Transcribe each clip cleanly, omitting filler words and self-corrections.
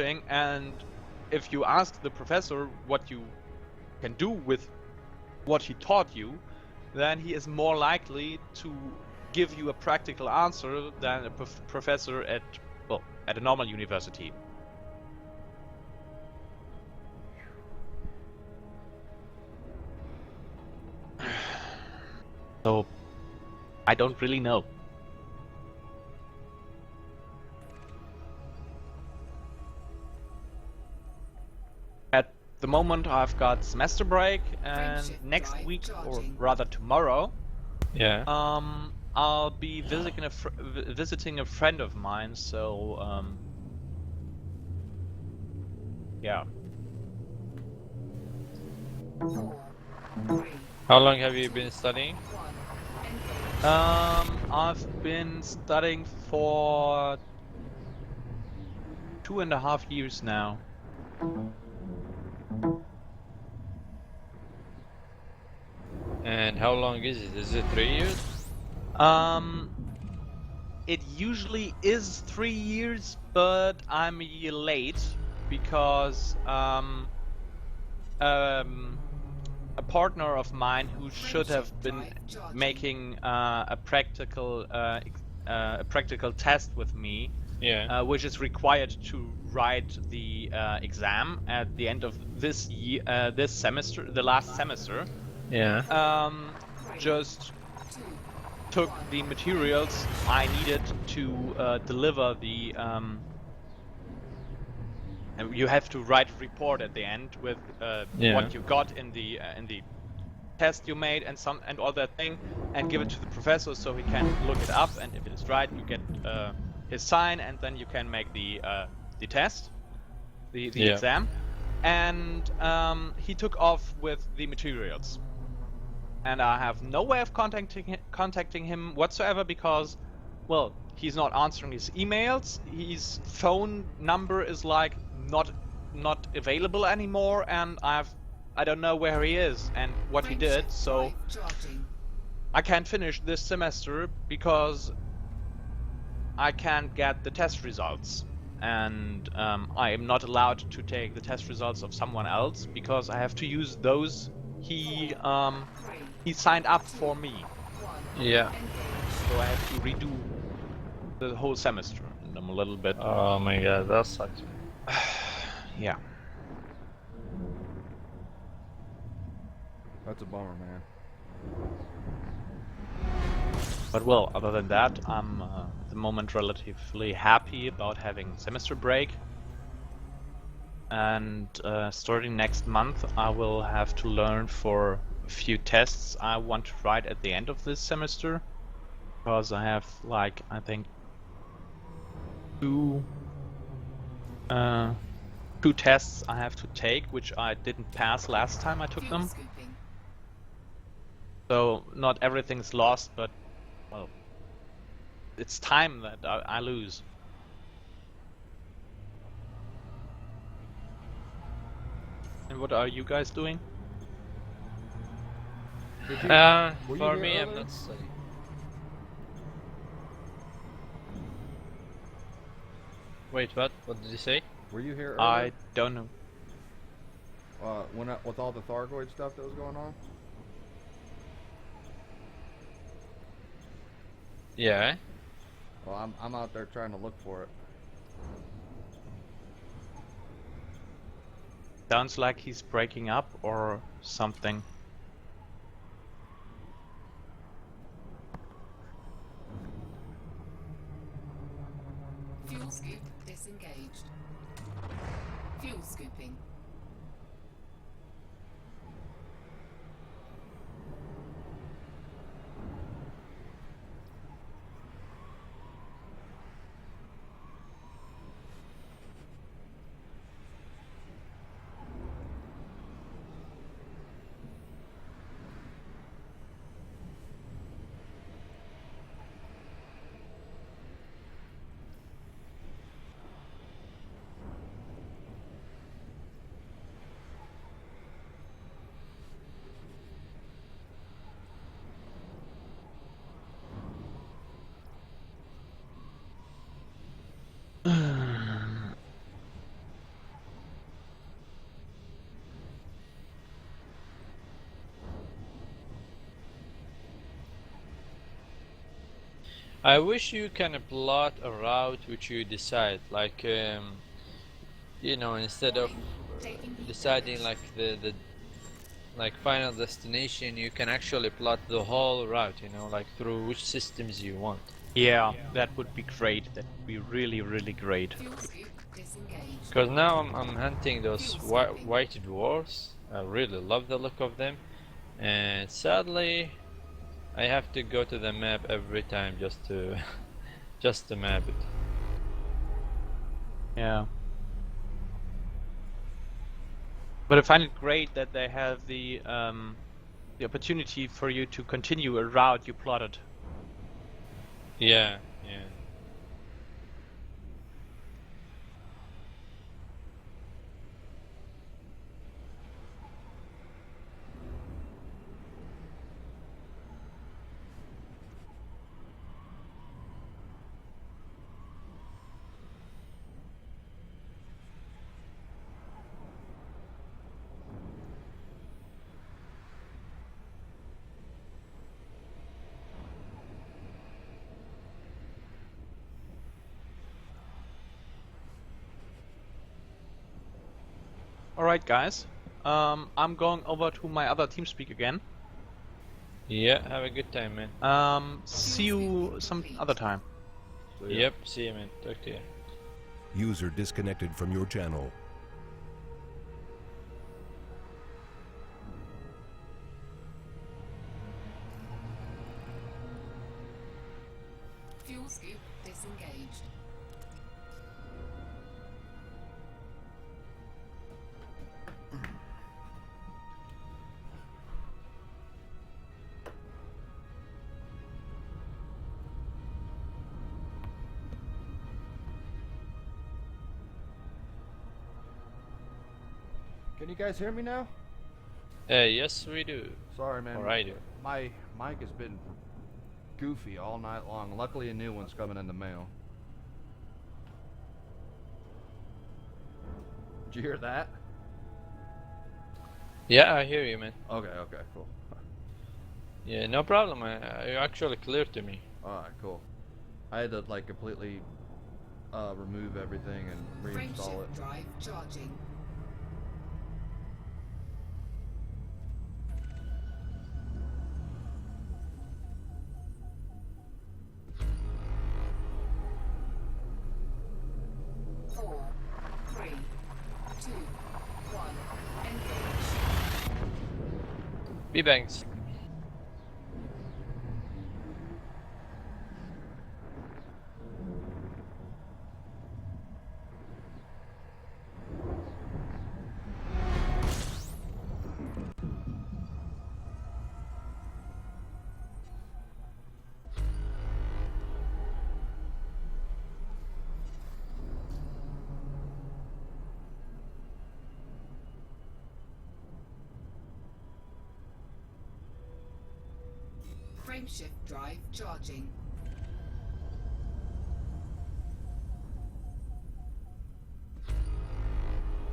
and if you ask the professor what you can do with what he taught you, then he is more likely to give you a practical answer than a professor at a normal university. So I don't really know. At the moment I've got semester break, and next week, or rather tomorrow, Yeah. I'll be visiting a friend of mine, so yeah. How long have you been studying? I've been studying for 2.5 years now. And how long is it? Is it 3 years? It usually is 3 years, but I'm a year late because a partner of mine who should have been making a practical test with me, Yeah. which is required to write the exam at the end of this year, this semester, the last semester. Yeah. Just took the materials I needed to deliver the. And you have to write a report at the end with what you got in the test you made and all that thing, and give it to the professor so he can look it up, and if it is right, you get his sign, and then you can make the test, the exam. And he took off with the materials, and I have no way of contacting him whatsoever because, well, he's not answering his emails. His phone number is like not available anymore, and I don't know where he is and what he did, so I can't finish this semester because I can't get the test results, and I am not allowed to take the test results of someone else because I have to use those he signed up for me. Yeah. So I have to redo the whole semester, and I'm a little bit. Oh my god, that sucks. Yeah. That's a bummer, man. But well, other than that, I'm at the moment relatively happy about having semester break. And starting next month, I will have to learn for a few tests I want to write at the end of this semester. Because I have, like, I think two tests I have to take, which I didn't pass last time I took them. So not everything's lost, but, well, it's time that I lose. And what are you guys doing? For me, I'm not studying. Wait, what? What did you say? Were you here earlier? I don't know. With all the Thargoid stuff that was going on? Yeah. Well, I'm out there trying to look for it. Sounds like he's breaking up or something. Fuel scoop disengaged. Fuel scooping. I wish you can plot a route which you decide, like you know, instead of deciding like the like final destination, you can actually plot the whole route, you know, like through which systems you want. Yeah, that would be great. That would be really, really great. Fuel scoop disengaged. Because now I'm hunting those white dwarfs. I really love the look of them, and sadly, I have to go to the map every time just to just to map it. Yeah. But I find it great that they have the opportunity for you to continue a route you plotted. Yeah, yeah. Alright guys, I'm going over to my other TeamSpeak again. Yeah, have a good time, man. See you some other time. Yep, see you, man. Talk to you. User disconnected from your channel. Fuel scoop disengaged. Can you guys hear me now? Yes, we do. Sorry, man. Alright. My mic has been goofy all night long. Luckily, a new one's coming in the mail. Did you hear that? Yeah, I hear you, man. Okay, okay, cool. Yeah, no problem. You're actually clear to me. Alright, cool. I had to, like, completely remove everything and reinstall Frameshift it. drive charging. Four, three, two, one. Engage. B-Banks. Frameshift drive charging.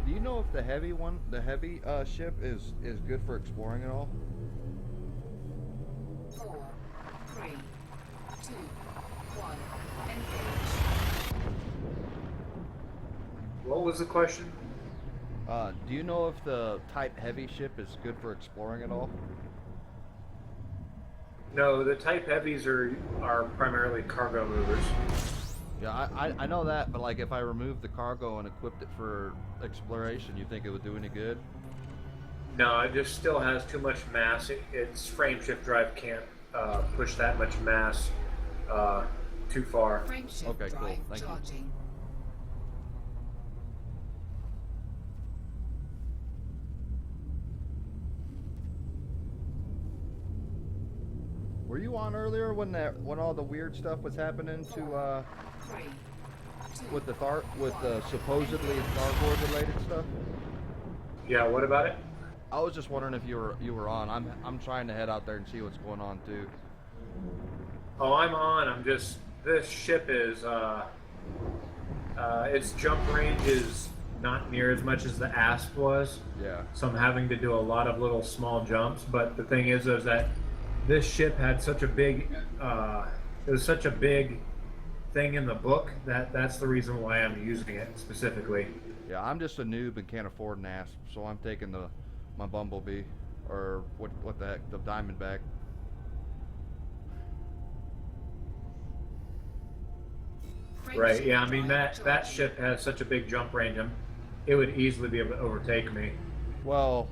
Do you know if the heavy ship is good for exploring at all? 4, 3, 2, 1. Engage. What was the question? Do you know if the type heavy ship is good for exploring at all? No, the Type Heavies are primarily cargo movers. Yeah, I know that, but like if I removed the cargo and equipped it for exploration, you think it would do any good? No, it just still has too much mass. Its frameshift drive can't push that much mass too far. Frameshift Okay, cool. drive Thank you. charging. Were you on earlier when all the weird stuff was happening to 3, 2, with the supposedly Thargoid related stuff? Yeah, what about it? I was just wondering if you were on. I'm trying to head out there and see what's going on too. Oh, I'm on. I'm just. This ship is. Its jump range is not near as much as the Asp was. Yeah. So I'm having to do a lot of little small jumps. But the thing is that this ship had such a big it was such a big thing in the book that's the reason why I'm using it specifically. Yeah, I'm just a noob and can't afford an asp, so I'm taking my Bumblebee, or what the heck, the Diamondback. Right. Yeah. I mean that ship has such a big jump range. It would easily be able to overtake me. Well,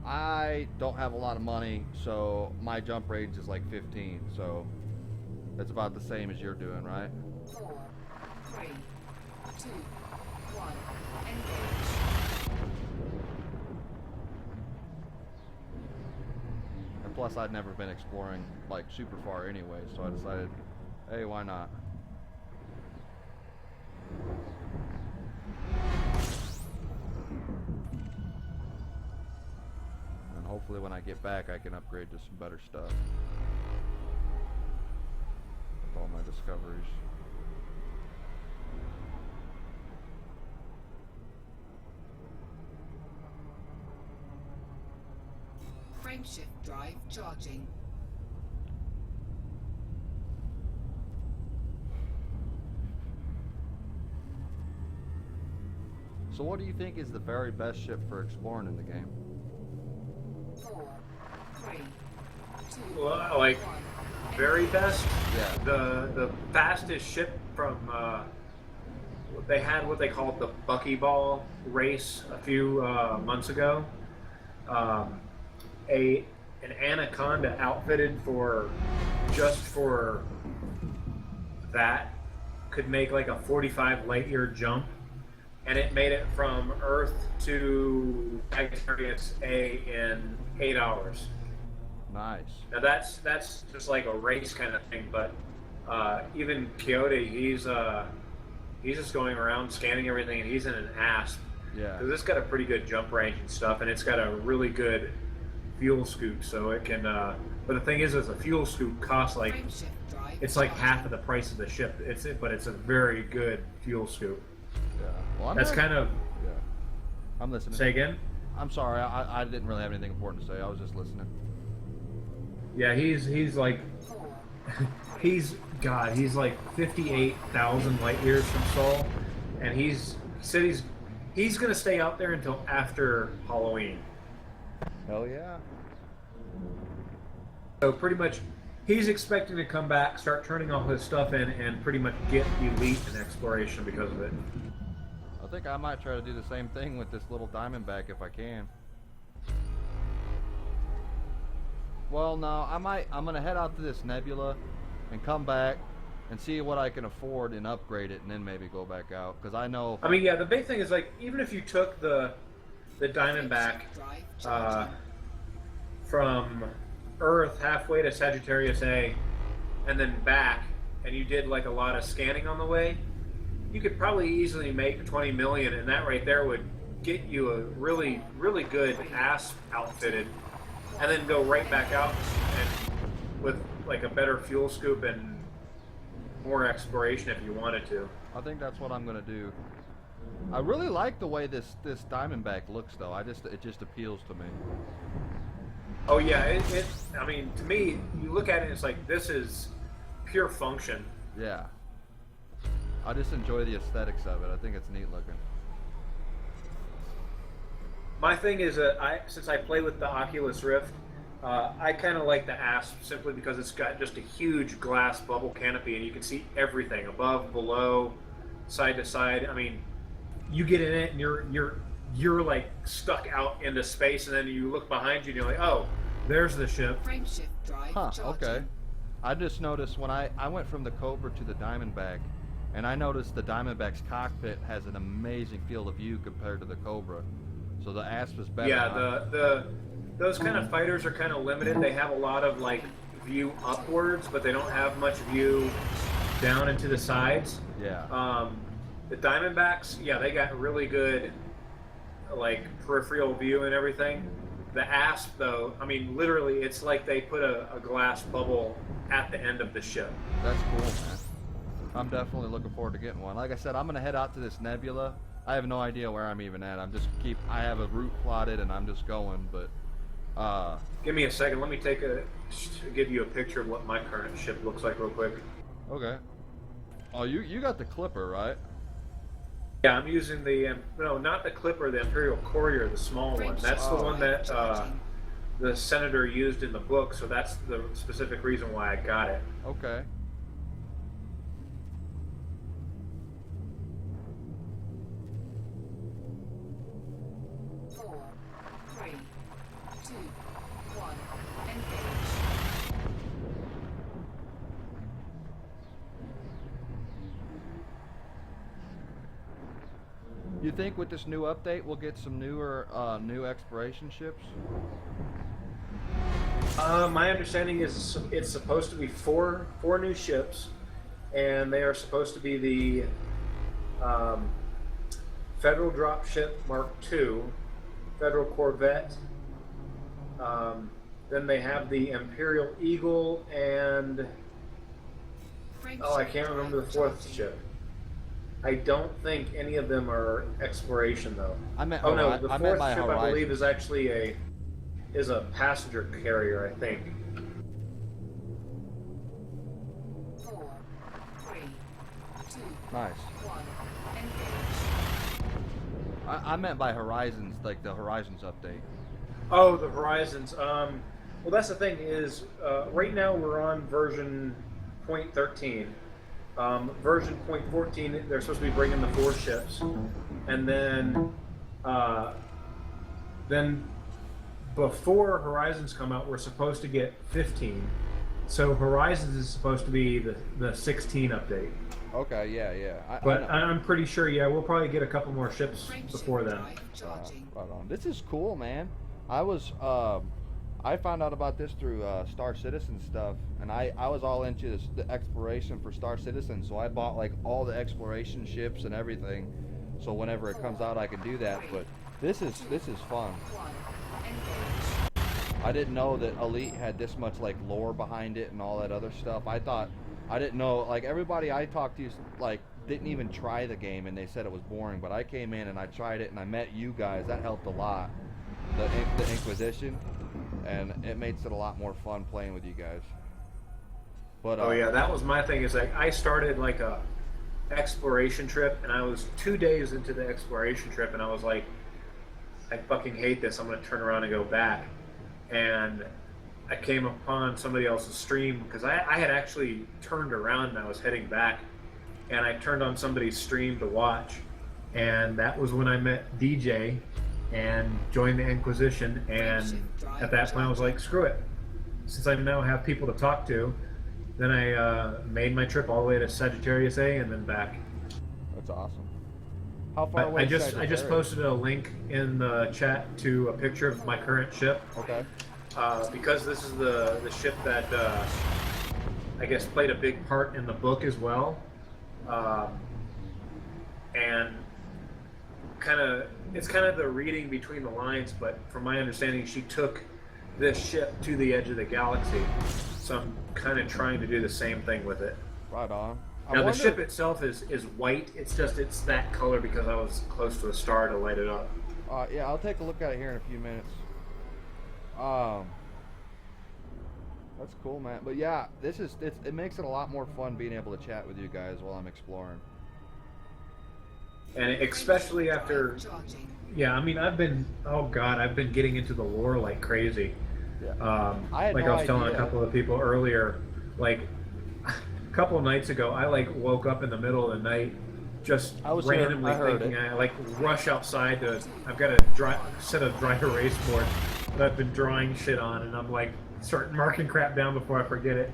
I don't have a lot of money, so my jump range is like 15, so it's about the same as you're doing, right? 4, 3, 2, 1, engage. And plus, I'd never been exploring like super far anyway, so I decided, hey, why not? And hopefully when I get back I can upgrade to some better stuff with all my discoveries. Frameshift drive charging. So what do you think is the very best ship for exploring in the game? 4, 3, 2, Well, like 1. very best. Yeah. The fastest ship from they had what they called the Buckyball race a few months ago. An Anaconda outfitted for that could make like a 45 light year jump, and it made it from Earth to Sagittarius A in 8 hours. Nice. Now that's just like a race kind of thing, but even Coyote, he's just going around scanning everything, and he's in an asp. Yeah. Because it's got a pretty good jump range and stuff, and it's got a really good fuel scoop, so it can. But the thing is a fuel scoop costs like Frameshift drive it's like charging. half of the price of the ship. But it's a very good fuel scoop. Yeah. Well, That's kind of. Yeah. I'm listening. Say again. I'm sorry. I didn't really have anything important to say. I was just listening. Yeah, he's like 4, he's like 58,000 light years from Sol, and he said he's gonna stay out there until after Halloween. Hell yeah. So pretty much, he's expecting to come back, start turning all his stuff in, and pretty much get elite in exploration because of it. I think I might try to do the same thing with this little Diamondback if I can. Well, no, I'm gonna head out to this Nebula and come back and see what I can afford and upgrade it, and then maybe go back out. Because I know. I mean, yeah, the big thing is like even if you took the Diamondback drive charging. from Earth halfway to Sagittarius A, and then back, and you did like a lot of scanning on the way, you could probably easily make 20 million, and that right there would get you a really, really good asp outfitted, and then go right back out and with like a better fuel scoop and more exploration if you wanted to. I think that's what I'm gonna do. I really like the way this Diamondback looks, though. It just appeals to me. Oh yeah, I mean, to me, you look at it, it's like this is pure function. Yeah. I just enjoy the aesthetics of it. I think it's neat looking. My thing is, since I play with the Oculus Rift, I kind of like the asp simply because it's got just a huge glass bubble canopy, and you can see everything above, below, side to side. I mean, you get in it, and you're like stuck out into space, and then you look behind you, and you're like, oh, there's the ship. Frameshift drive Huh, charging. okay. I just noticed when I went from the Cobra to the Diamondback, and I noticed the Diamondback's cockpit has an amazing field of view compared to the Cobra. So the asp is better. Yeah, huh? those kind of fighters are kind of limited. They have a lot of like view upwards, but they don't have much view down into the sides. Yeah. The Diamondbacks, yeah, they got really good like peripheral view and everything. The asp, though, I mean, literally, it's like they put a glass bubble at the end of the ship. That's cool, man. I'm definitely looking forward to getting one. Like I said, I'm gonna head out to this Nebula. I have no idea where I'm even at. I have a route plotted and I'm just going, but Give me a second. Let me give you a picture of what my current ship looks like real quick. Okay. Oh, you got the Clipper, right? Yeah, I'm using the no, not the Clipper, the Imperial Courier, the small one. That's the one that the senator used in the book. So that's the specific reason why I got it. Okay. You think with this new update we'll get some new exploration ships? My understanding is it's supposed to be four new ships, and they are supposed to be the Federal Dropship Mark II, Federal Corvette. Then they have the Imperial Eagle, and I can't remember the fourth ship. I don't think any of them are exploration though. The fourth ship Horizon. I believe is actually a passenger carrier, I think. 4, 3, 2, Nice. 1, engage. I meant by Horizons, like the Horizons update. Oh, the Horizons. Well, that's the thing is, right now we're on version 0.13. Version 0.14, they're supposed to be bringing the 4 ships, and then before Horizons come out, we're supposed to get 15. So Horizons is supposed to be the 16 update. Okay, yeah. I'm pretty sure, yeah, we'll probably get a couple more ships before then. Right on. This is cool, man. I found out about this through Star Citizen stuff, and I was all into the exploration for Star Citizen, so I bought like all the exploration ships and everything, so whenever it comes out I can do that. But this is fun. I didn't know that Elite had this much like lore behind it and all that other stuff. I didn't know, like everybody I talked to like didn't even try the game and they said it was boring, but I came in and I tried it and I met you guys. That helped a lot. The Inquisition. And it makes it a lot more fun playing with you guys. But oh yeah, that was my thing. Is like I started like a exploration trip, and I was 2 days into the exploration trip, and I was like, I fucking hate this. I'm gonna turn around and go back. And I came upon somebody else's stream because I had actually turned around and I was heading back, and I turned on somebody's stream to watch, and that was when I met DJ. And joined the Inquisition, and at that point I was like, screw it. Since I now have people to talk to, then I made my trip all the way to Sagittarius A and then back. That's awesome. How far away? I just posted a link in the chat to a picture of my current ship. Okay. Because this is the ship that I guess played a big part in the book as well, and it's kind of the reading between the lines, but from my understanding, she took this ship to the edge of the galaxy. So I'm kind of trying to do the same thing with it. Right on. Now the ship itself is white. It's that color because I was close to a star to light it up. Yeah, I'll take a look at it here in a few minutes. That's cool, man. But yeah, it makes it a lot more fun being able to chat with you guys while I'm exploring. And especially after, yeah, I mean, I've been getting into the lore like crazy. Yeah. I was telling a couple of people earlier, like a couple of nights ago, I like woke up in the middle of the night, just randomly thinking I like rush outside to. I've got a set of dry erase boards that I've been drawing shit on, and I'm like starting marking crap down before I forget it.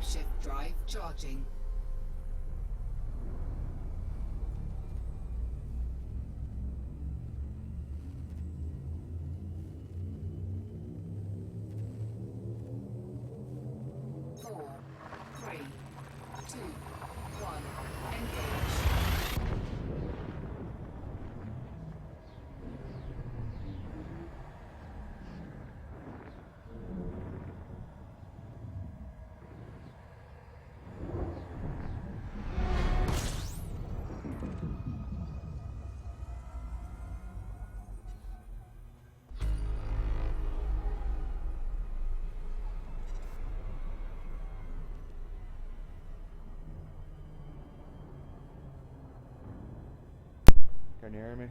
Frameshift drive charging. Four, three, two, one, engage. Can you hear me?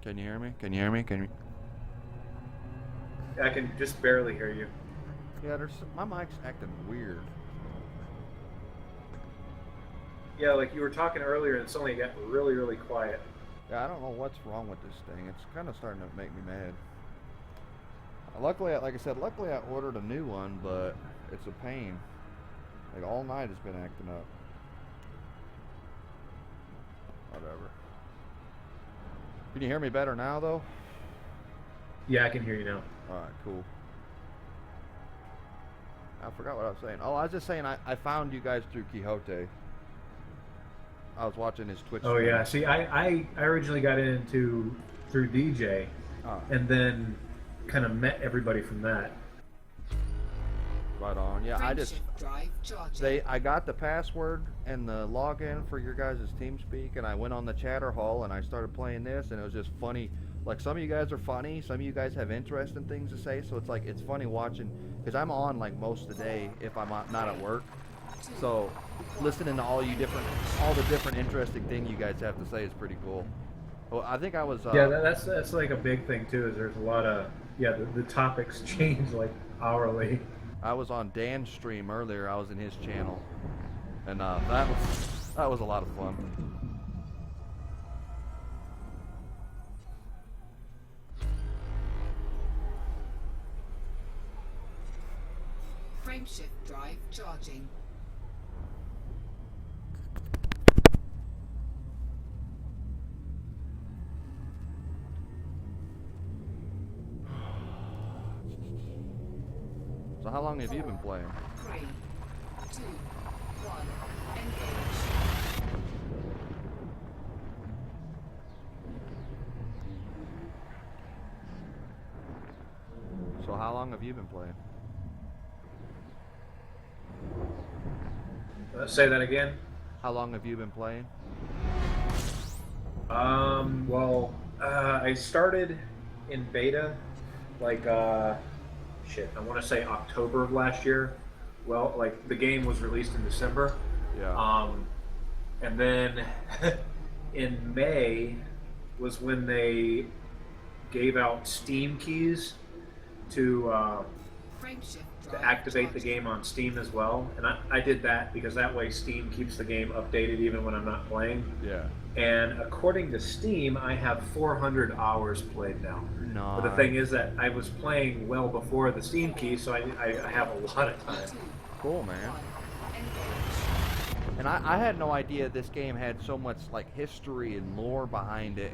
Can you hear me? Can you hear me? Can you? I can just barely hear you. Yeah, my mic's acting weird. Yeah, like you were talking earlier and suddenly it got really, really quiet. Yeah, I don't know what's wrong with this thing. It's kind of starting to make me mad. Luckily, like I said, I ordered a new one, but it's a pain. Like all night it's been acting up. Whatever. Can you hear me better now, though? Yeah, I can hear you now. Alright, cool. I forgot what I was saying. Oh, I was just saying I found you guys through Quixote. I was watching his Twitch Oh stream. yeah, see, I originally got into through DJ, and then kind of met everybody from that. Right on. Yeah, I just drive charging. I got the password and the login for your guys' TeamSpeak, and I went on the chatter hall and I started playing this, and it was just funny. Like, some of you guys are funny, some of you guys have interesting things to say, so it's like it's funny watching, because I'm on like most of the day if I'm not at work. So listening to all the different interesting things you guys have to say is pretty cool. Well, I think I was yeah, that's like a big thing too. Is there's a lot of the topics change like hourly. I was on Dan's stream earlier. I was in his channel, and that was a lot of fun. Frameshift drive charging. So how long have you been playing? 3, 2, 1, engage. So how long have you been playing? Say that again. How long have you been playing? Well, I started in beta, like, I want to say October of last year. Well, like, the game was released in December. Yeah. And then in May was when they gave out Steam keys to activate the game on Steam as well. And I did that because that way Steam keeps the game updated even when I'm not playing. Yeah. And according to Steam, I have 400 hours played now. No. But the thing is that I was playing well before the Steam key, so I have a lot of time. Cool, man. And I had no idea this game had so much like history and lore behind it,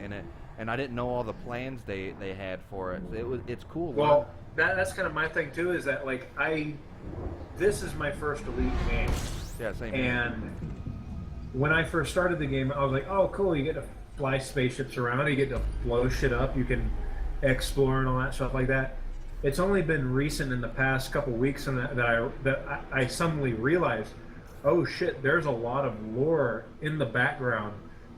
and I didn't know all the plans they had for it. It's cool. Well, that's kind of my thing too. Is that like this is my first Elite game. Yeah, same. And when I first started the game, I was like, oh, cool, you get to fly spaceships around, you get to blow shit up, you can explore and all that stuff like that. It's only been recent in the past couple weeks that I suddenly realized, oh shit, there's a lot of lore in the background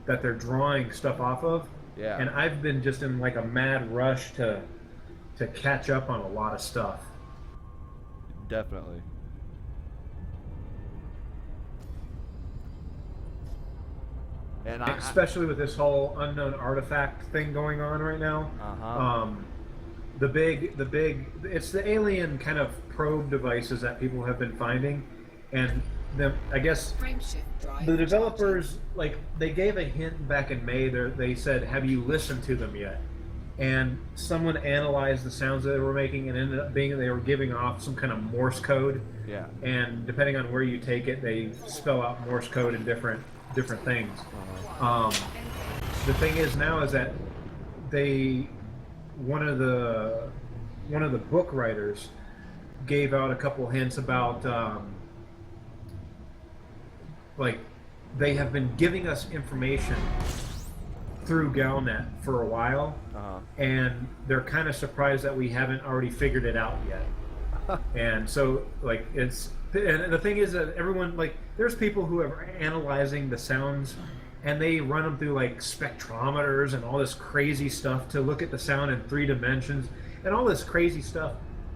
that they're drawing stuff off of. Yeah. And I've been just in like a mad rush to catch up on a lot of stuff. Definitely. And especially with this whole unknown artifact thing going on right now. The big, it's the alien kind of probe devices that people have been finding, and I guess Frameshift drive the developers, like, they gave a hint back in May. They said, "Have you listened to them yet?" And someone analyzed the sounds that they were making, and ended up being they were giving off some kind of Morse code. Yeah. And depending on where you take it, they spell out Morse code in different things. The thing is now is that one of the book writers gave out a couple hints about like they have been giving us information through Galnet for a while, and they're kind of surprised that we haven't already figured it out yet. And so, like, and the thing is that everyone, like, there's people who are analyzing the sounds, and they run them through like spectrometers and all this crazy stuff to look at the sound in 3 dimensions and all this crazy stuff.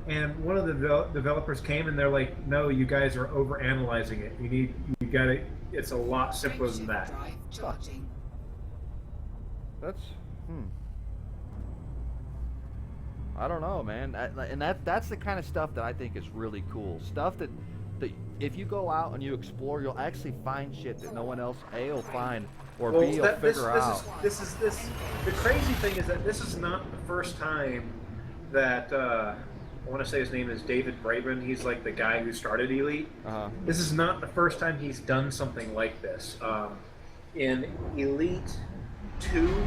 And one of the developers came and they're like, "No, you guys are over analyzing it. You got to. It's a lot simpler than that." drive charging. That's I don't know, man. And that's the kind of stuff that I think is really cool. Stuff that if you go out and you explore, you'll actually find shit that no one else A will find or B will figure out. The crazy thing is that this is not the first time that I want to say his name is David Braben. He's like the guy who started Elite. This is not the first time he's done something like this. In Elite 2,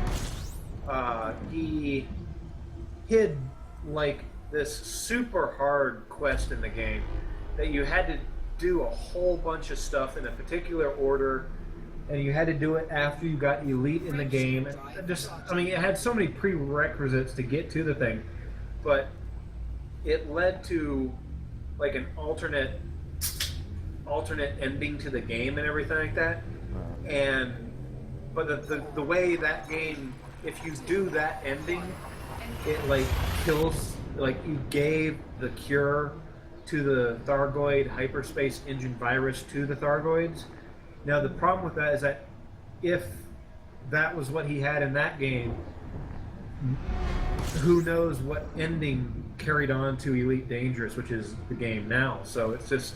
he hid like this super hard quest in the game that you had to do a whole bunch of stuff in a particular order, and you had to do it after you got Elite in the game. And just, I mean, it had so many prerequisites to get to the thing, but it led to like an alternate ending to the game and everything like that. But the way that game, if you do that ending, it like kills, like you gave the cure to the Thargoid hyperspace engine virus to the Thargoids. Now the problem with that is that if that was what he had in that game, who knows what ending carried on to Elite Dangerous, which is the game now. So it's just,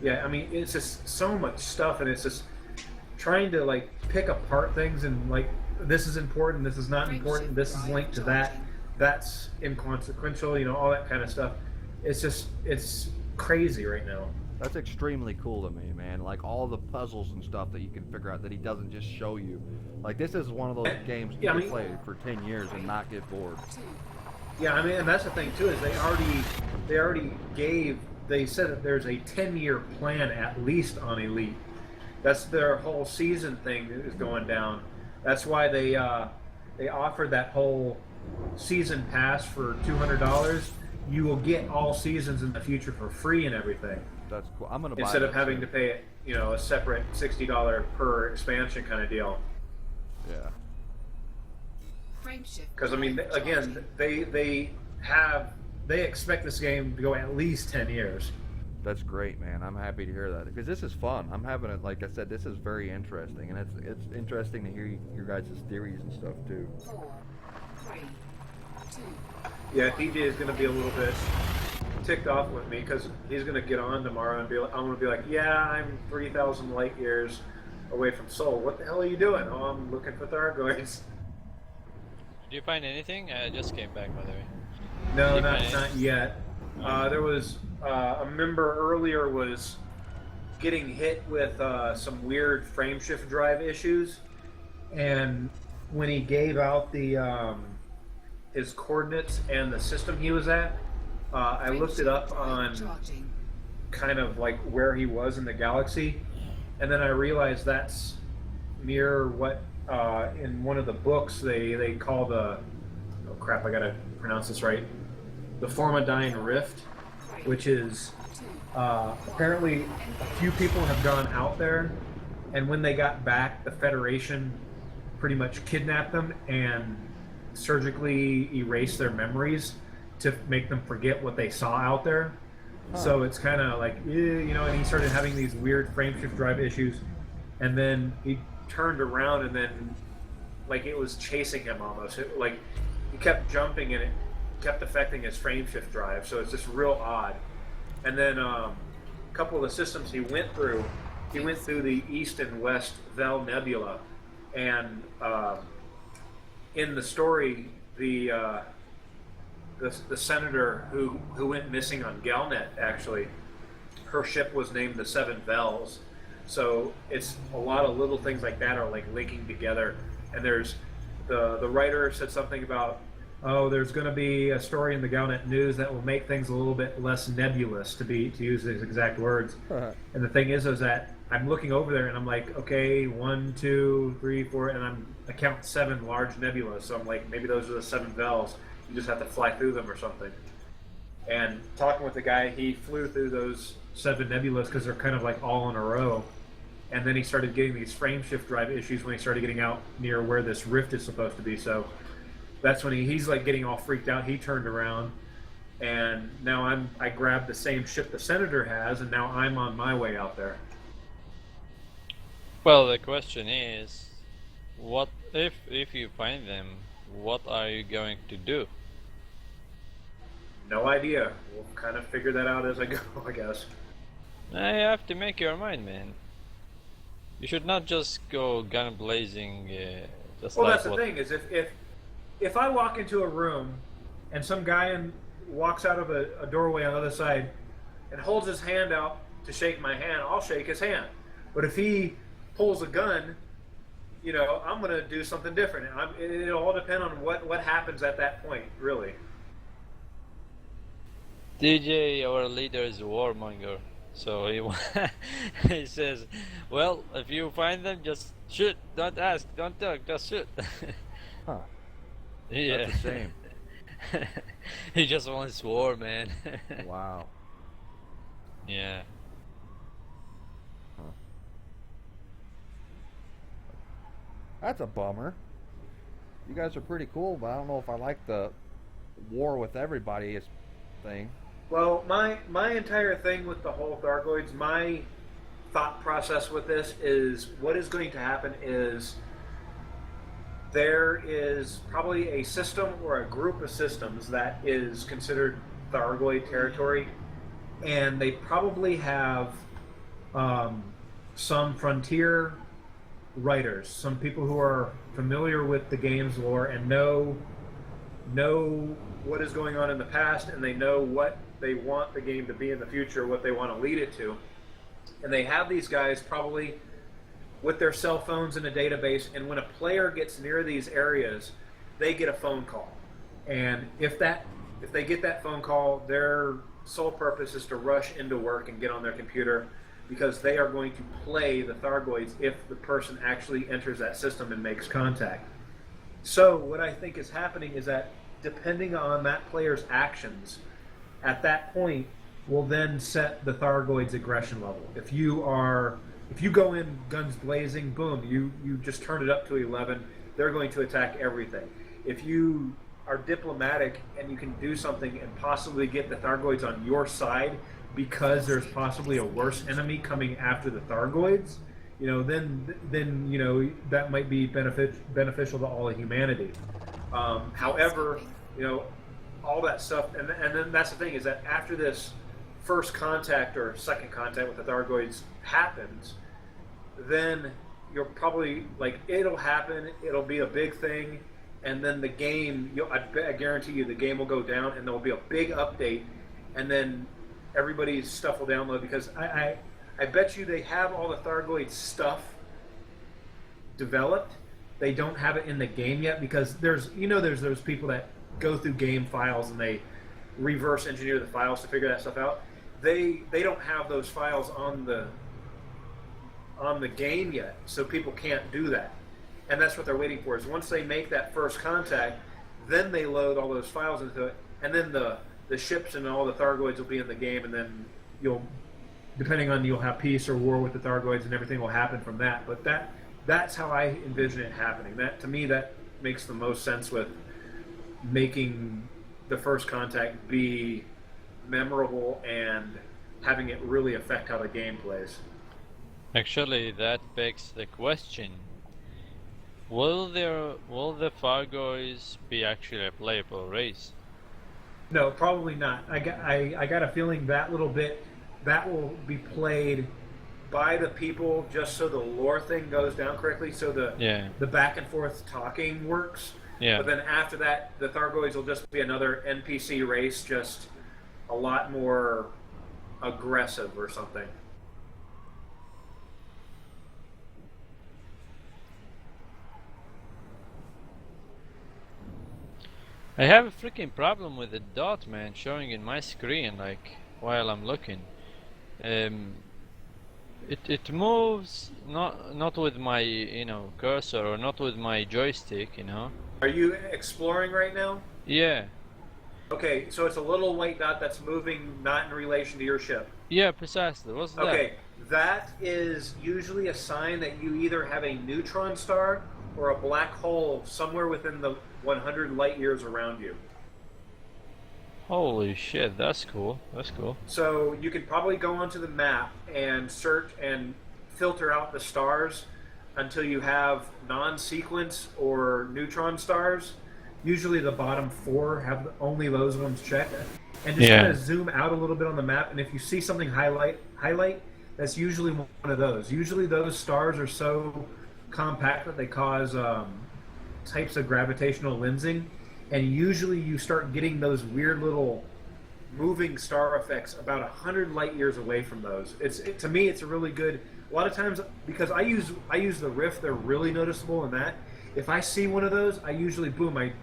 yeah, I mean, it's just so much stuff, and it's just trying to like pick apart things and like, this is important, this is not important, this is linked to that, that's inconsequential, you know, all that kind of stuff. It's just, it's crazy right now. That's extremely cool to me, man. Like all the puzzles and stuff that you can figure out that he doesn't just show you. Like this is one of those games you can play for 10 years and not get bored. Yeah, I mean, and that's the thing too, is they already gave, they said that there's a 10-year plan at least on Elite. That's their whole season thing is going down. That's why they offered that whole season pass for $200. You will get all seasons in the future for free and everything. That's cool. I'm gonna buy instead that of having to pay, you know, a separate $60 per expansion kind of deal. Yeah. Because I mean, again, they expect this game to go at least 10 years. That's great, man. I'm happy to hear that because this is fun. I'm having it, like I said, this is very interesting, and it's interesting to hear your guys' theories and stuff too. 4, 3, 2. Yeah, DJ is going to be a little bit ticked off with me because he's going to get on tomorrow and I'm going to be like, yeah, I'm 3,000 light years away from Sol. What the hell are you doing? Oh, I'm looking for Thargoids. Did you find anything? I just came back, by the way. No, not yet. There was a member earlier was getting hit with some weird frameshift drive issues, and when he gave out the his coordinates and the system he was at, I looked it up on kind of like where he was in the galaxy, and then I realized that's near what in one of the books they call the, oh crap, I gotta pronounce this right, the Formadine Rift, which is apparently a few people have gone out there, and when they got back, the Federation pretty much kidnapped them and surgically erased their memories to make them forget what they saw out there. So it's kind of like, you know, and he started having these weird frameshift drive issues, and then he turned around and then like it was chasing him almost. Like he kept jumping and it kept affecting his frameshift drive, so it's just real odd. And then a couple of the systems he went through, he went through the east and west Vel Nebula, and in the story, the senator who went missing on Galnet, actually, her ship was named the Seven Vels. So it's a lot of little things like that are like linking together. And there's the writer said something about, oh, there's going to be a story in the Galnet News that will make things a little bit less nebulous, to use his exact words. And the thing is that I'm looking over there and I'm like, okay, 1, 2, 3, 4, and I count 7 large nebulas. So I'm like, maybe those are the 7 Vels. You just have to fly through them or something. And talking with the guy, he flew through those 7 nebulas because they're kind of like all in a row. And then he started getting these frame shift drive issues when he started getting out near where this rift is supposed to be. So that's when he's like getting all freaked out. He turned around, and now I grabbed the same ship the Senator has, and now I'm on my way out there. Well, the question is, what if you find them? What are you going to do? No idea. We'll kind of figure that out as I go, I guess. You have to make your mind, man. You should not just go gun blazing. Just well, like that's the thing is if I walk into a room and some guy walks out of a doorway on the other side and holds his hand out to shake my hand, I'll shake his hand. But if he pulls a gun, I'm going to do something different. It'll all depend on what happens at that point, really. DJ, our leader, is a warmonger. So he says, well, if you find them, just shoot. Don't ask, don't talk, just shoot. Huh. Yeah. That's a shame. He just wants war, man. Wow. Yeah. Huh. That's a bummer. You guys are pretty cool, but I don't know if I like the war with everybody thing. Well, my entire thing with the whole Thargoids, my thought process with this is what is going to happen is there is probably a system or a group of systems that is considered Thargoid territory, and they probably have some frontier writers, some people who are familiar with the game's lore and know what is going on in the past, and they know what they want the game to be in the future, what they want to lead it to. And they have these guys probably with their cell phones in a database, and when a player gets near these areas, they get a phone call. And if they get that phone call, their sole purpose is to rush into work and get on their computer, because they are going to play the Thargoids if the person actually enters that system and makes contact. So what I think is happening is that depending on that player's actions, at that point will then set the Thargoid's aggression level. If you go in guns blazing, boom, you just turn it up to 11, they're going to attack everything. If you are diplomatic and you can do something and possibly get the Thargoids on your side because there's possibly a worse enemy coming after the Thargoids, then that might be beneficial to all of humanity. However, all that stuff, and then that's the thing, is that after this first contact or second contact with the Thargoids happens, then you're probably it'll happen, it'll be a big thing, and then the game, I guarantee you the game will go down and there'll be a big update, and then everybody's stuff will download, because I bet you they have all the Thargoid stuff developed. They don't have it in the game yet, because there's those people that go through game files and they reverse engineer the files to figure that stuff out. They don't have those files on the game yet, so people can't do that. And that's what they're waiting for, is once they make that first contact, then they load all those files into it, and then the ships and all the Thargoids will be in the game, and then you'll have peace or war with the Thargoids, and everything will happen from that. But that's how I envision it happening. That, to me, that makes the most sense with making the first contact be memorable and having it really affect how the game plays. Actually, that begs the question: will the Thargoids be actually a playable race? No, probably not. I got a feeling that little bit that will be played by the people just so the lore thing goes down correctly, so the back and forth talking works. Yeah. But then after that, the Thargoids will just be another NPC race, just a lot more aggressive or something. I have a freaking problem with the dot, man, showing in my screen, like, while I'm looking. It moves not with my, you know, cursor, or not with my joystick, you know. Are you exploring right now? Yeah. Okay, so it's a little white dot that's moving not in relation to your ship. Yeah, precisely. What's that? Okay, that is usually a sign that you either have a neutron star or a black hole somewhere within the 100 light years around you. Holy shit, that's cool. That's cool. So you could probably go onto the map and search and filter out the stars until you have non-sequence or neutron stars. Usually the bottom 4 have only those ones checked. And just kind of zoom out a little bit on the map, and if you see something highlight, that's usually one of those. Usually those stars are so compact that they cause types of gravitational lensing, and usually you start getting those weird little moving star effects about 100 light years away from those. To me, it's a really good. A lot of times, because I use the Rift, they're really noticeable in that. If I see one of those, I usually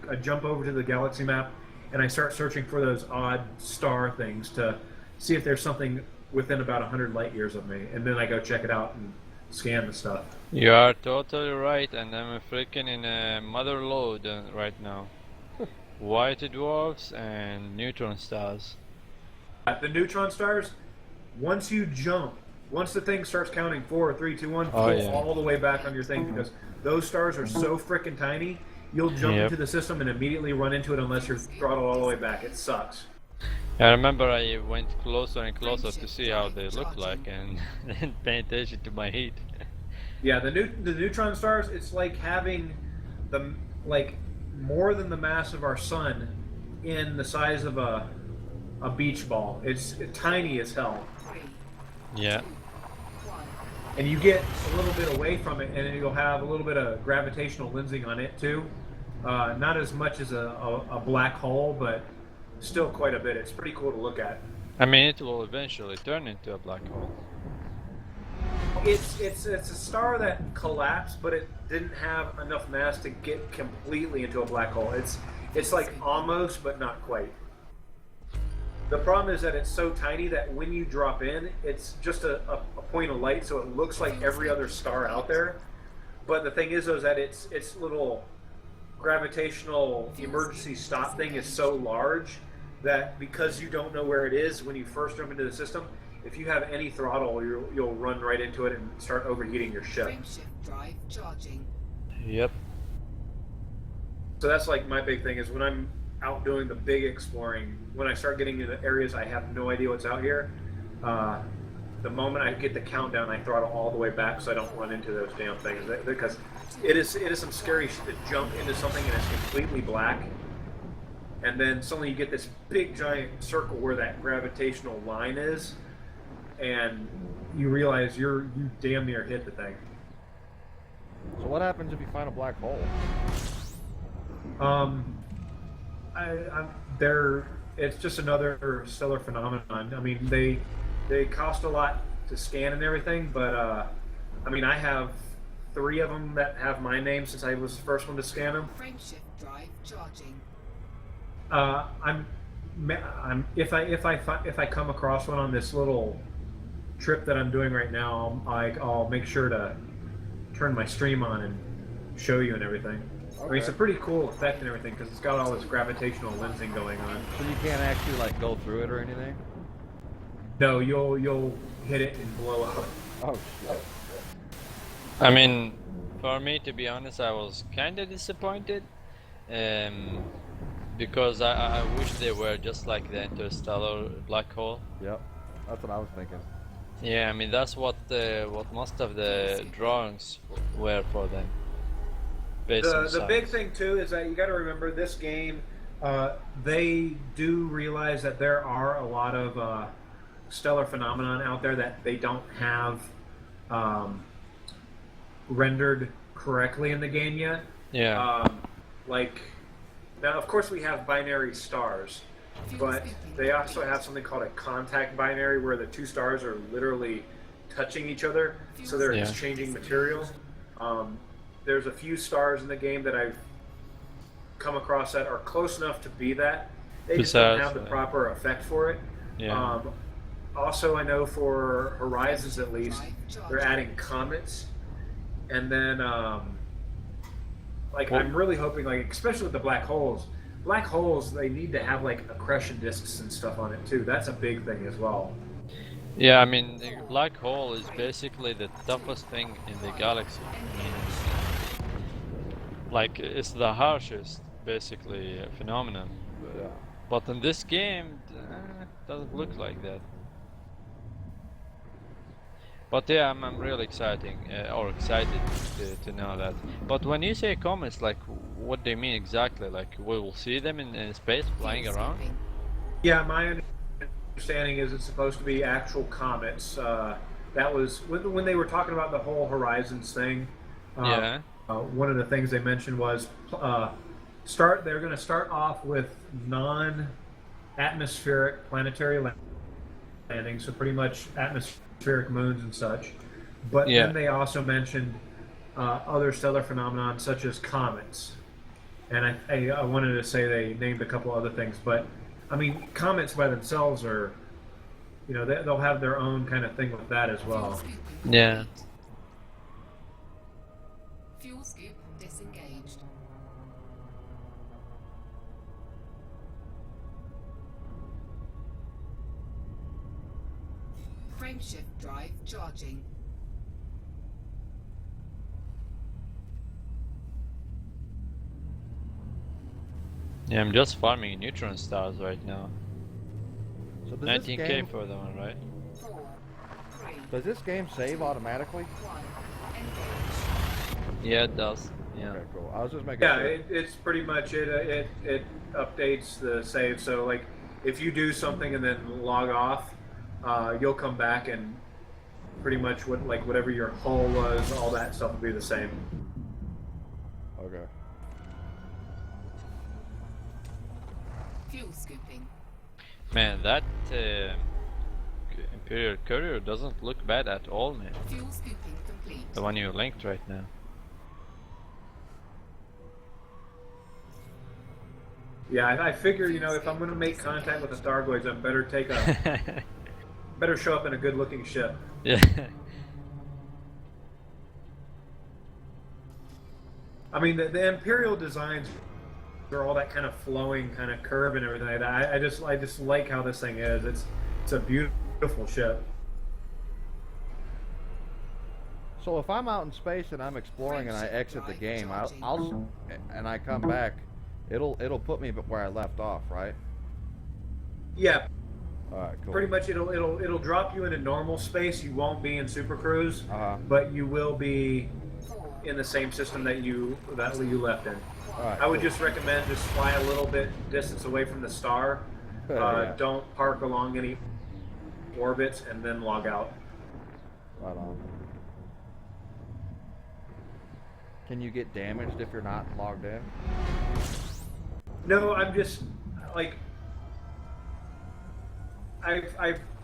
I jump over to the galaxy map and I start searching for those odd star things to see if there's something within about 100 light years of me, and then I go check it out and scan the stuff. You are totally right, and I'm freaking in a mother load right now. White dwarfs and neutron stars. The neutron stars, once the thing starts counting 4, 3, 2, 1, all the way back on your thing, because those stars are so freaking tiny, you'll jump into the system and immediately run into it unless you're throttled all the way back. It sucks. I remember I went closer and closer to see how they look like and pay attention to my heat. Yeah, the neutron stars, it's like having more than the mass of our sun in the size of a beach ball. It's tiny as hell. Yeah. And you get a little bit away from it, and you'll have a little bit of gravitational lensing on it too. Not as much as a black hole, but still quite a bit. It's pretty cool to look at. I mean, it will eventually turn into a black hole. It's a star that collapsed, but it didn't have enough mass to get completely into a black hole. It's like almost, but not quite. The problem is that it's so tiny that when you drop in, it's just a point of light, so it looks like every other star out there. But the thing is, though, is that its little gravitational emergency stop thing is so large that because you don't know where it is when you first jump into the system, if you have any throttle, you'll run right into it and start overheating your ship. Drive charging. Yep. So that's like my big thing is when I'm out doing the big exploring, when I start getting into areas I have no idea what's out here, the moment I get the countdown, I throttle all the way back so I don't run into those damn things. Because it is some scary shit to jump into something and it's completely black, and then suddenly you get this big giant circle where that gravitational line is, and you realize you damn near hit the thing. So what happens if you find a black hole? It's just another stellar phenomenon. I mean, they cost a lot to scan and everything, but I mean, I have 3 of them that have my name since I was the first one to scan them. Frameshift drive charging. If I come across one on this little trip that I'm doing right now, I'll make sure to turn my stream on and show you and everything. Okay. I mean, it's a pretty cool effect and everything because it's got all this gravitational lensing going on. So you can't actually like go through it or anything? No, you'll hit it and blow up. Oh shit. I mean, for me, to be honest, I was kind of disappointed, because I wish they were just like the interstellar black hole. Yep, that's what I was thinking. Yeah, I mean that's what most of the drawings were for them. The big thing too is that you got to remember this game. They do realize that there are a lot of stellar phenomenon out there that they don't have rendered correctly in the game yet. Yeah. Like, now of course we have binary stars, but they also have something called a contact binary where the two stars are literally touching each other, so they're exchanging material. There's a few stars in the game that I've come across that are close enough to be that. They just don't have the proper effect for it. Yeah. Also, I know for Horizons at least, they're adding comets, and then like I'm really hoping, like especially with the black holes. Black holes, they need to have like accretion disks and stuff on it too. That's a big thing as well. Yeah, I mean, the black hole is basically the toughest thing in the galaxy. I mean, like, it's the harshest, basically, phenomenon. Yeah. But in this game, it doesn't look like that. But yeah, I'm really excited to know that. But when you say comets, like, what do you mean exactly? Like, we will see them in space flying around? Yeah, my understanding is it's supposed to be actual comets. That was when they were talking about the whole Horizons thing. One of the things they mentioned was they're going to start off with non-atmospheric planetary landings, so pretty much atmospheric moons and such. But then they also mentioned other stellar phenomenon such as comets. And I wanted to say they named a couple other things, but I mean, comets by themselves are, you know, they'll have their own kind of thing with that as well. Yeah. Fuel scoop disengaged. Frameshift drive charging. Yeah, I'm just farming neutron stars right now. So does 19k for that one, right? 4, 3, Does this game save automatically? 1. Engage. Yeah, it does. Yeah. Okay, cool. I was just making Yeah, sure. it's pretty much it. It updates the save. So like, if you do something and then log off, you'll come back and pretty much whatever your hull was, all that stuff will be the same. Okay. Fuel scooping. Man, that Imperial Courier doesn't look bad at all, man. Fuel scooping complete. The one you linked right now. Yeah, I figure, you know, if I'm going to make contact with the Thargoids, I better show up in a good-looking ship. Yeah. I mean, the Imperial designs are all that kind of flowing kind of curve and everything like that. I just like how this thing is. It's a beautiful ship. So if I'm out in space and I'm exploring and I exit the game, I'll and I come back, it'll put me where I left off, right? Yeah. All right, cool. Pretty much, it'll drop you into normal space. You won't be in Super Cruise, but you will be in the same system that you left in. All right, I would cool. just recommend just fly a little bit distance away from the star. Yeah. Don't park along any orbits and then log out. Right on. Can you get damaged if you're not logged in? No, I'm just like I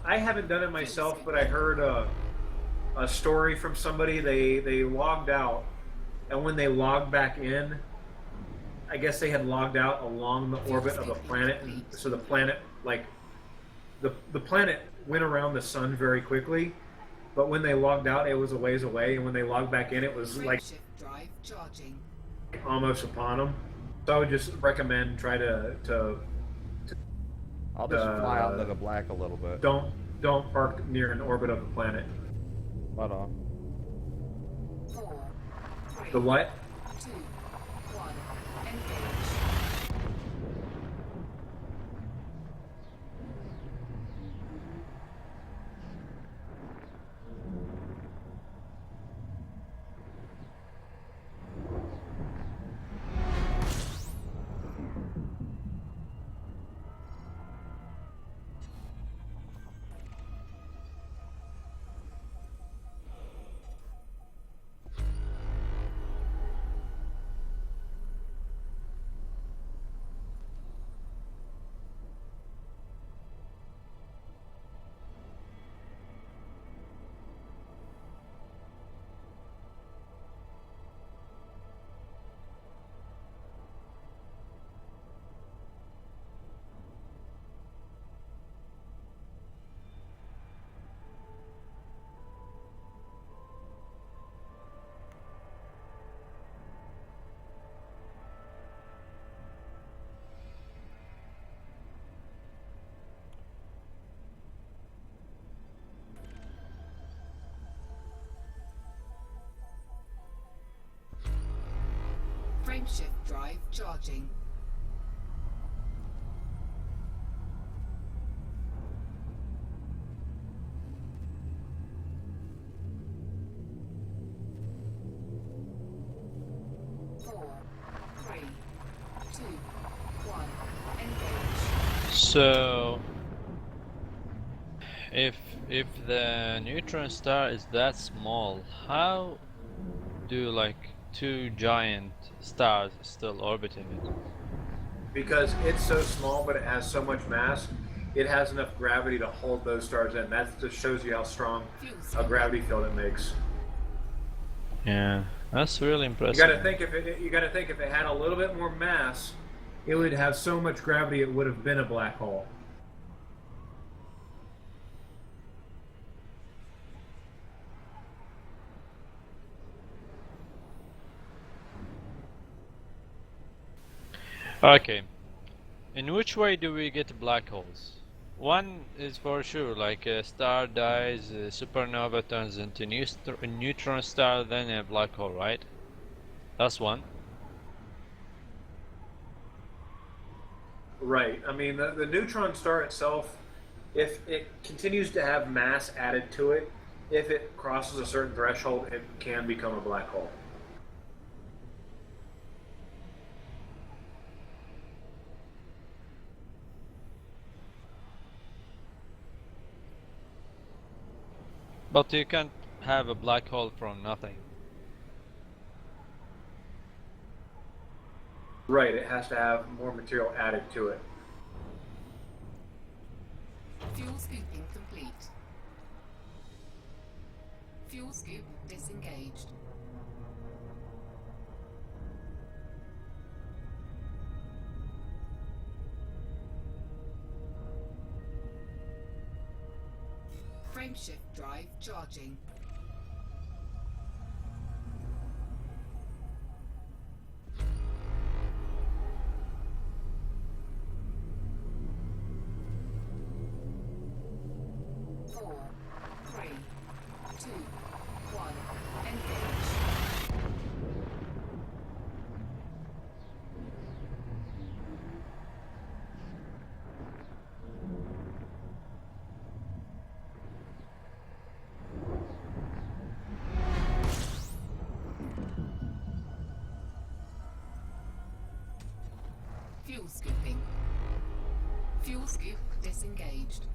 haven't done it myself, but I heard a story from somebody. They logged out, and when they logged back in, I guess they had logged out along the orbit of a planet, and so the planet, like the planet went around the sun very quickly, but when they logged out, it was a ways away, and when they logged back in, it was like drive charging. almost upon them. So I would just recommend try to I'll just fly out into the black a little bit. don't park near an orbit of the planet. Right on. 4, 3, The what? 2, 1. Engage. Frameshift drive charging. So, if the neutron star is that small, how do like two giant stars still orbiting it? Because it's so small, but it has so much mass, it has enough gravity to hold those stars in. That just shows you how strong a gravity field it makes. Yeah, that's really impressive. You got to think if it had a little bit more mass, it would have so much gravity it would have been a black hole. Okay, in which way do we get black holes? One is for sure, like a star dies, a supernova turns into a neutron star, then a black hole, right? That's one. Right. I mean, the neutron star itself, if it continues to have mass added to it, if it crosses a certain threshold, it can become a black hole. But you can't have a black hole from nothing. Right, it has to have more material added to it. Fuel scooping complete. Fuel scoop disengaged. Frameshift drive charging. Fuel scooping. Fuel scoop disengaged.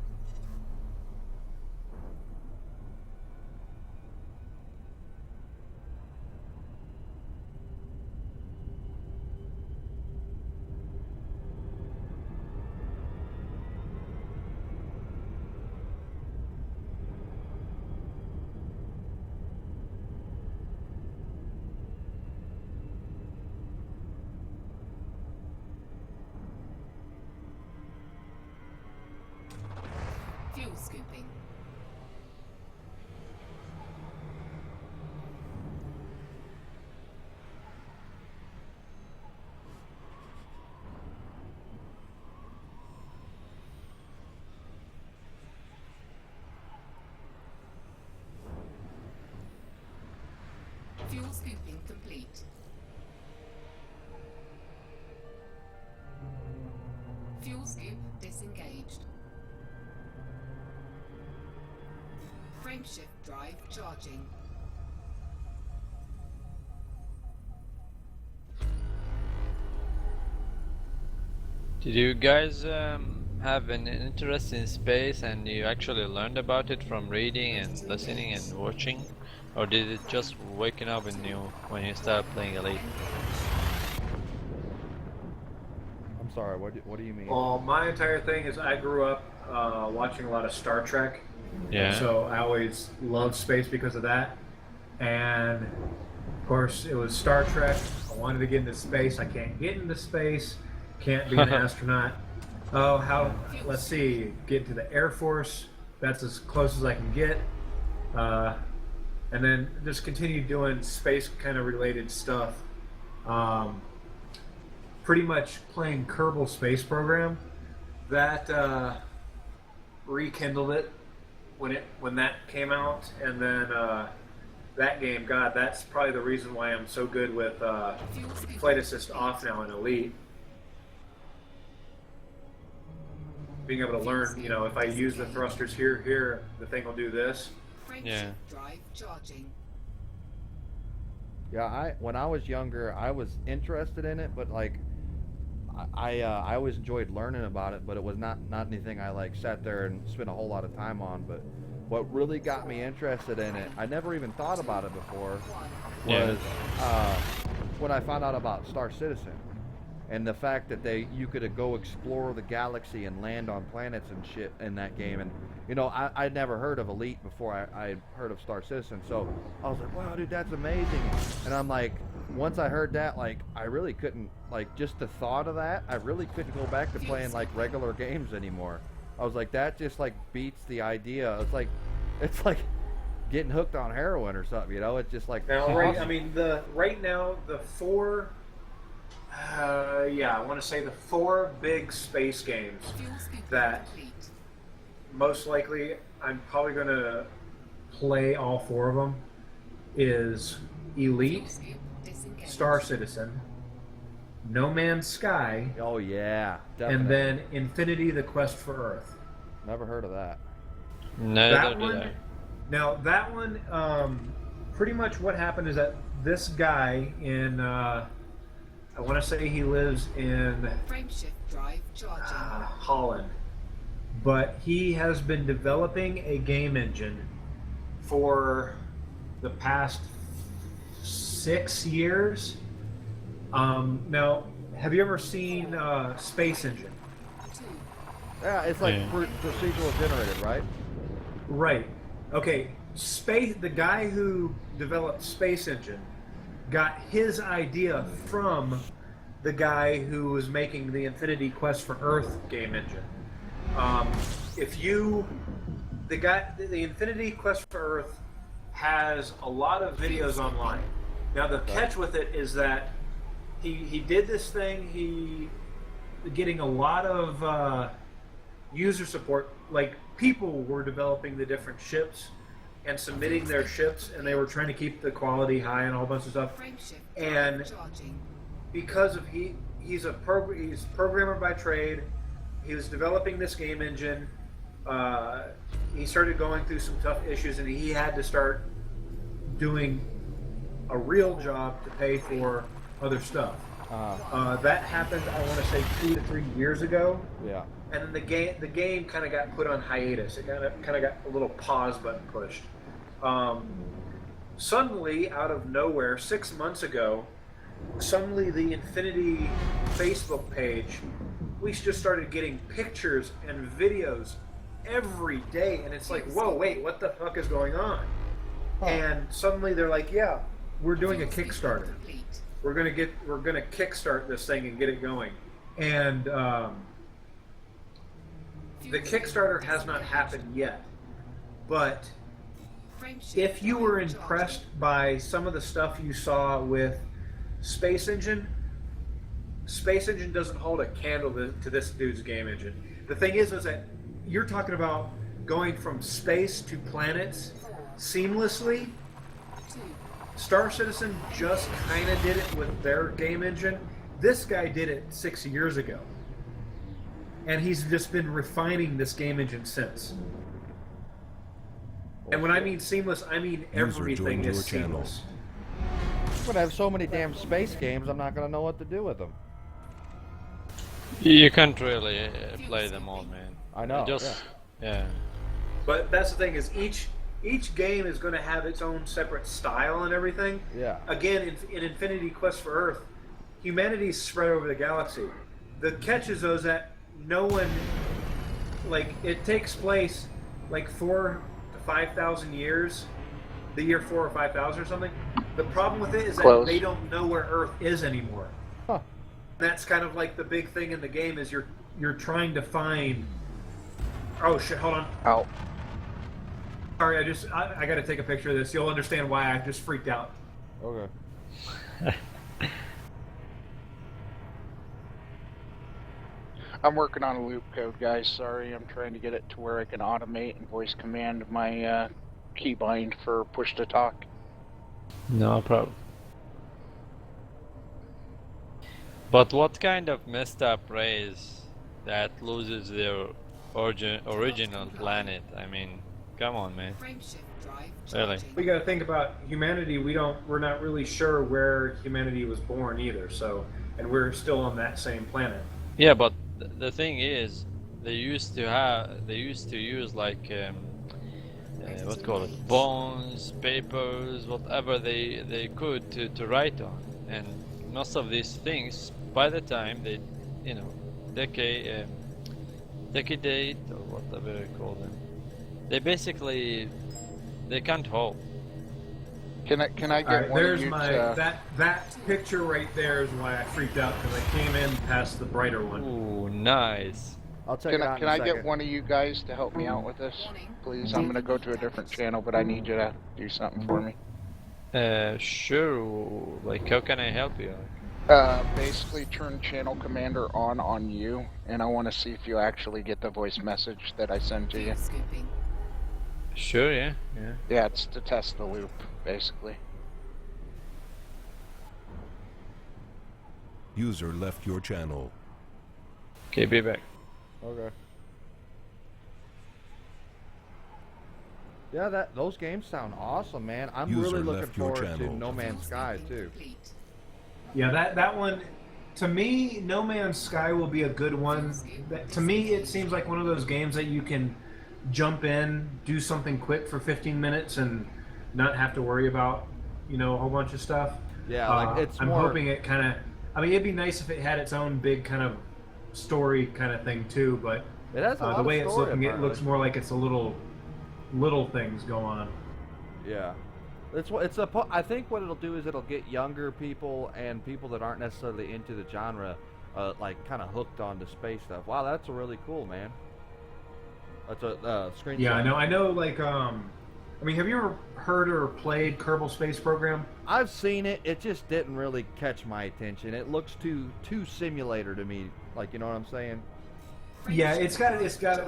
Fuel scooping. Fuel scooping complete. Fuel scoop disengaged. Frameshift drive charging. Did you guys have an interest in space and you actually learned about it from reading and listening and watching? Or did it just waking up in you when you started playing Elite? I'm sorry, what do you mean? Well, my entire thing is I grew up watching a lot of Star Trek. Yeah. So I always loved space because of that. And of course, it was Star Trek. I wanted to get into space. I can't get into space. Can't be an astronaut. Oh, let's see. Get into the Air Force. That's as close as I can get. And then just continue doing space kind of related stuff. Pretty much playing Kerbal Space Program. That rekindled it when that came out, and then that game, God, that's probably the reason why I'm so good with flight assist off now in Elite. Being able to learn, you know, if I use the thrusters here, the thing will do this. Yeah. Drive charging. Yeah, when I was younger, I was interested in it, but like, I always enjoyed learning about it, but it was not anything I like sat there and spent a whole lot of time on. But what really got me interested in it, I never even thought about it before, was when I found out about Star Citizen, and the fact that you could go explore the galaxy and land on planets and shit in that game. And you know, I'd never heard of Elite before I heard of Star Citizen, so I was like, wow, dude, that's amazing. And I'm like, once I heard that, like, I really couldn't, like, just the thought of that, I really couldn't go back to playing like regular games anymore. I was like, that just like beats the idea. It's like getting hooked on heroin or something, you know? It's just like now, awesome. right? I mean, right now the four, I want to say the 4 big space games that most likely I'm probably going to play all 4 of them is Elite, Star Citizen, No Man's Sky, Oh yeah, definitely. and then Infinity: The Quest for Earth. Never heard of that. Neither did I. Now that one, pretty much what happened is that this guy in, I want to say he lives in Frameshift drive charging. Holland, but he has been developing a game engine for the past 6 years. Now, have you ever seen Space Engine? Yeah, it's like procedural generated, right? Right. Okay. The guy who developed Space Engine got his idea from the guy who was making the Infinity Quest for Earth game engine. The Infinity Quest for Earth has a lot of videos online. Now the catch with it is that he did this thing. He getting a lot of user support. Like, people were developing the different ships and submitting their ships, and they were trying to keep the quality high and a whole bunch of stuff. And because of he's programmer by trade, he was developing this game engine. He started going through some tough issues, and he had to start doing a real job to pay for other stuff. That happened, I want to say, 2 to 3 years ago. Yeah. And then the game kind of got put on hiatus. It kind of got a little pause button pushed. Suddenly, out of nowhere, 6 months ago, suddenly the Infinity Facebook page, we just started getting pictures and videos every day, and it's like, whoa, wait, what the fuck is going on? And suddenly they're like, yeah, we're doing a Kickstarter. We're gonna kickstart this thing and get it going. And the Kickstarter has not happened yet, but if you were impressed by some of the stuff you saw with Space Engine doesn't hold a candle to this dude's game engine. The thing is that you're talking about going from space to planets seamlessly. Star Citizen just kind of did it with their game engine. This guy did it 6 years ago. And he's just been refining this game engine since. And when I mean seamless, I mean everything is seamless. I'm gonna have so many damn space games, I'm not gonna know what to do with them. You can't really play them all, man. I know. Yeah. But that's the thing, is each game is going to have its own separate style and everything. Yeah. Again, in Infinity Quest for Earth, humanity's spread over the galaxy. The catch is though that no one, like, it takes place like 4,000 to 5,000 years, the year 4 or 5,000 or something. The problem with it is that they don't know where Earth is anymore. Huh. That's kind of like the big thing in the game, is you're trying to find. Oh shit! Hold on. Ow. Sorry, I got to take a picture of this. You'll understand why I just freaked out. Okay. I'm working on a loop code, guys. Sorry, I'm trying to get it to where I can automate and voice command my keybind for push to talk. No problem. But what kind of messed up race that loses their original planet? I mean, come on, man. Really? We got to think about humanity. We're not really sure where humanity was born either. So, and we're still on that same planet. Yeah, but the thing is, they used to use like what call it, bones, papers, whatever they could to write on, and most of these things, by the time they, you know, decadate or whatever you call them, they can't hold. Can I get Right, one there's of you my to... that picture right there is why I freaked out, because I came in past the brighter one. Ooh, nice. I'll check it out Can in a I second. get one of you guys to help me out with this, please? I'm gonna go to a different channel, but I need you to do something for me. Sure. Like, how can I help you? Basically turn channel commander on you, and I want to see if you actually get the voice message that I send to you. Sure, yeah. Yeah, it's to test the loop, basically. User left your channel. Okay, be back. Okay. Yeah, those games sound awesome, man. I'm User really looking left your forward to channel. No Man's Sky too. Yeah, that one, to me, No Man's Sky will be a good one. To me, it seems like one of those games that you can jump in, do something quick for 15 minutes, and not have to worry about, you know, a whole bunch of stuff. Yeah, like it's I'm more... hoping it kind of. I mean, it'd be nice if it had its own big kind of story kind of thing too, but It has a lot the way of it's story, looking, it apparently. looks more like it's a little things go on. Yeah. I think what it'll do is it'll get younger people and people that aren't necessarily into the genre, like kind of hooked onto space stuff. Wow, that's really cool, man. That's a screenshot. Yeah, I know. Like, I mean, have you ever heard or played Kerbal Space Program? I've seen it. It just didn't really catch my attention. It looks too simulator to me. Like, you know what I'm saying? Yeah, it's got.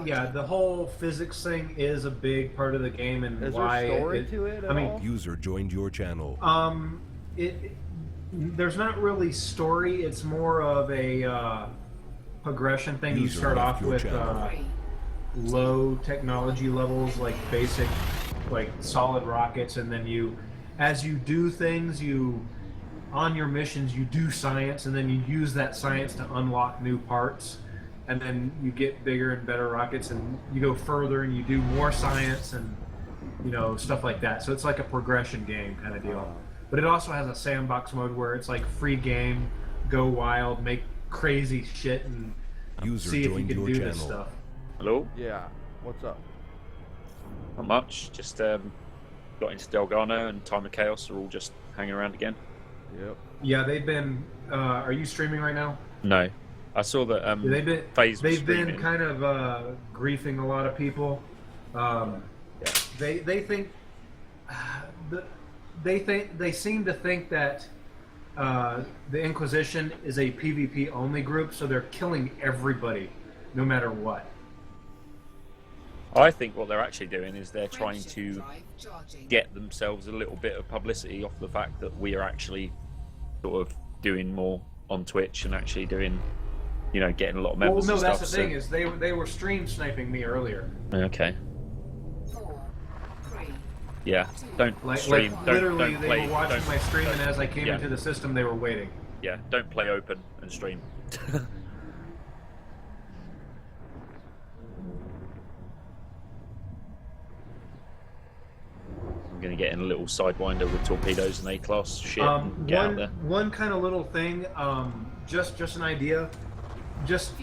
Yeah, the whole physics thing is a big part of the game, and Is why there story to it at all? User joined your channel. There's not really story. It's more of a progression thing. You User start left off your with channel. low technology levels, like basic, like solid rockets, and then as you do things, on your missions, you do science, and then you use that science to unlock new parts, and then you get bigger and better rockets, and you go further, and you do more science, and stuff like that. So it's like a progression game kind of deal. But it also has a sandbox mode where it's like free game, go wild, make crazy shit, and User see if you joined can your do channel. this stuff. Hello? Yeah. What's up? Not much. Just got into Delgano and Time of Chaos are all just hanging around again. Yep. Yeah, they've been. Are you streaming right now? No. I saw that FaZe was They've been streaming. kind of griefing a lot of people. They seem to think that the Inquisition is a PvP only group, so they're killing everybody, no matter what. I think what they're actually doing is they're trying to get themselves a little bit of publicity off the fact that we are actually sort of doing more on Twitch and actually doing, getting a lot of members. Well, no, and that's stuff, the thing is they were stream sniping me earlier. Okay. Yeah. Don't stream. Don't Literally, play. they were watching don't- my stream, and don't- as I came yeah. into the system, they were waiting. Yeah. Don't play open and stream. I'm gonna get in a little sidewinder with torpedoes and A-class shit and get out there. One kind of little thing, just an idea, just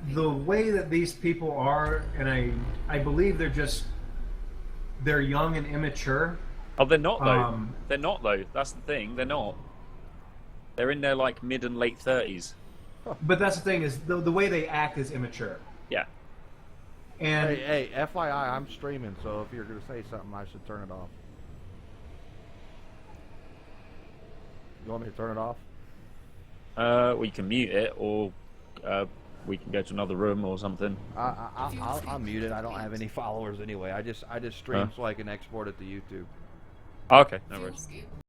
the way that these people are, and I believe they're young and immature. Oh, they're not though. They're not though. That's the thing. They're not. They're in their like mid and late 30s. But that's the thing is the way they act is immature. Yeah. And Hey, FYI, I'm streaming, so if you're gonna say something, I should turn it off. You want me to turn it off? We can mute it, or we can go to another room or something. I'll mute it. I don't have any followers anyway. I just stream so I can export it to YouTube. Okay, no worries.